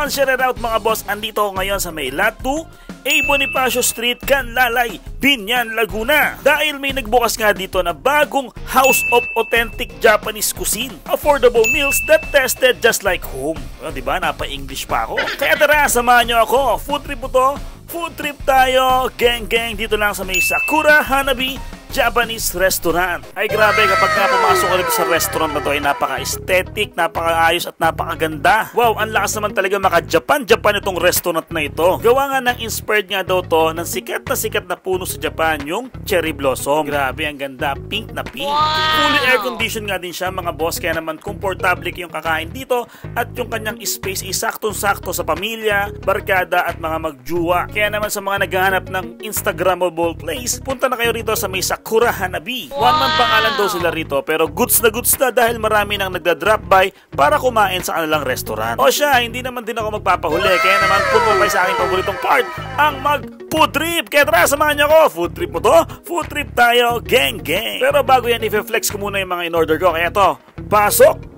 one, share it out mga boss. Andito ako ngayon sa may Lot 2, A. Bonifacio Street, Canlalay, Biñan, Laguna. Dahil may nagbukas nga dito na bagong House of Authentic Japanese Cuisine. Affordable meals that tasted just like home. Diba? Napa-English pa ako. Kaya tara, samahan nyo ako. Food trip po to. Food trip tayo. Gang gang dito lang sa may Sakura Hanabi Japanese restaurant. Ay grabe, kapag nga pumasok ka dito sa restaurant na to ay napaka-aesthetic, napaka-ayos at napakaganda. Wow, ang lakas naman talaga maka-Japan itong restaurant na ito. Gawa nga ng inspired nga daw to ng sikat na puno sa Japan, yung cherry blossom. Grabe, ang ganda, pink na pink. Wow! Fully air-conditioned nga din siya mga boss, kaya naman komportable kayong kakain dito at yung kanyang space ay saktong-sakto sa pamilya, barkada at mga magjuwa. Kaya naman sa mga naghahanap ng Instagrammable place, punta na kayo rito sa may Sakura Hanabi. One man pangalan daw sila rito pero goods na dahil marami nang nagda-drop by para kumain sa kanilang restaurant. O siya, hindi naman din ako magpapahuli kaya naman punta kayo sa aking paboritong part, ang mag-food trip. Kaya tara, samahan niyo ako. Food trip mo to? Food trip tayo, gang gang. Pero bago yan, i-flex ko muna yung mga in-order ko. Kaya to, pasok!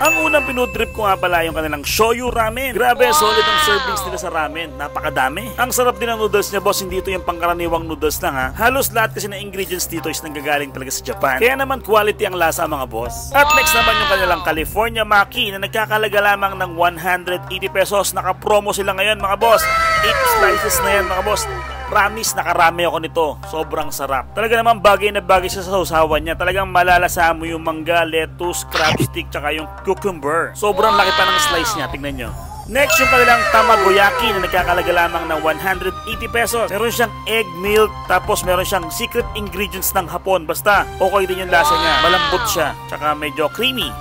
Ang unang pinudrip ko nga pala yung kanilang shoyu ramen. Grabe, solid ang servings nila sa ramen. Napakadami. Ang sarap din ng noodles niya, boss. Hindi ito yung pangkaraniwang noodles lang ha. Halos lahat kasi na ingredients dito is nanggagaling talaga sa Japan. Kaya naman quality ang lasa mga boss. At next naman yung kanilang California Maki na nagkakalaga lamang ng 180 pesos. Naka-promo sila ngayon mga boss. 8 slices na yan mga boss. Promise, nakarami ako nito. Sobrang sarap. Talaga naman bagay na bagay sa sausawan niya. Talagang malalasa mo yung mangga, lettuce, crab stick, tsaka yung cucumber. Sobrang laki pa ng slice niya. Tingnan nyo. Next, yung kanilang tamagoyaki na nagkakalaga lamang ng 180 pesos. Meron siyang egg milk, tapos meron siyang secret ingredients ng Hapon. Basta, okay din yung lasa niya. Malambot siya, tsaka medyo creamy.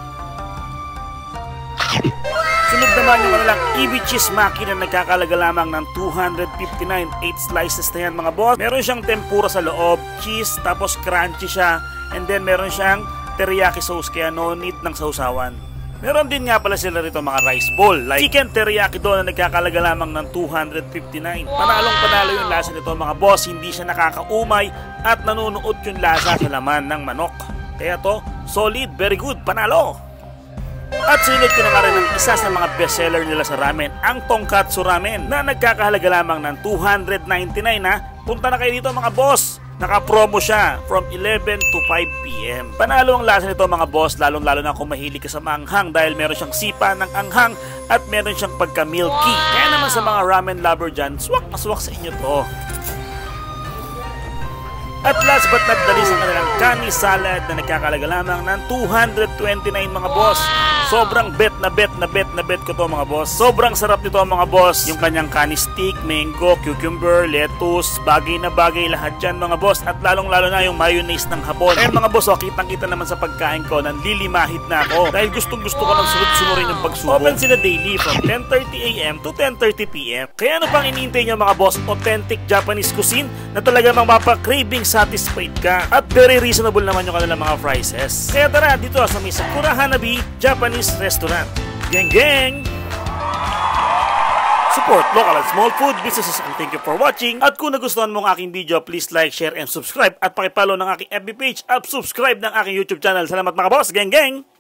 Sunod naman yung kanilang Ebi Cheese Maki na nagkakalaga lamang ng 259, 8 slices na yan mga boss. Meron siyang tempura sa loob, cheese, tapos crunchy siya, and then meron siyang teriyaki sauce kaya no need ng sausawan. Meron din nga pala sila rito mga rice bowl, like chicken teriyaki doon na nagkakalaga lamang ng 259. Panalo yung lasa nito mga boss, hindi siya nakakaumay at nanunuot yung lasa sa laman ng manok. Kaya to, solid, very good, panalo! At sinunod ko na nga rin ang isa sa mga bestseller nila sa ramen, ang Tonkatsu Ramen na nagkakahalaga lamang ng 299 na. Punta na kayo dito mga boss. Naka-promo siya from 11 to 5 PM. Panalo ang lasa nito mga boss, lalong-lalo na kung mahilig ka sa maanghang dahil meron siyang sipa ng anghang at meron siyang pagka-milky. Kaya naman sa mga ramen lover dyan, swak na swak sa inyo to. At last but not the least, ang kanilang kani salad na nagkakalaga lamang ng 229 mga boss. Sobrang bet ko to mga boss. Sobrang sarap nito mga boss. Yung kanyang kani stick, mango, cucumber, lettuce, bagay na bagay lahat dyan mga boss. At lalong-lalo na yung mayonnaise ng Hapon. Eh mga boss, kitang-kita naman sa pagkain ko, nanlilimahit na ako. Dahil gustong-gusto ko ng sunod-sunurin yung pagsubok. Open sila daily from 10:30 AM to 10:30 PM. Kaya ano pang iniintay nyo mga boss? Authentic Japanese cuisine na talaga mapapa-craving satisfied ka. At very reasonable naman yung kanilang mga prices. Kaya tara, dito sa may Sakura Hanabi Japanese Restaurant. Gang gang! Support local and small food businesses and thank you for watching. At kung nagustuhan mo ang aking video, please like, share, and subscribe. At pakipollow ng aking FB page at subscribe ng aking YouTube channel. Salamat mga boss! Gang gang!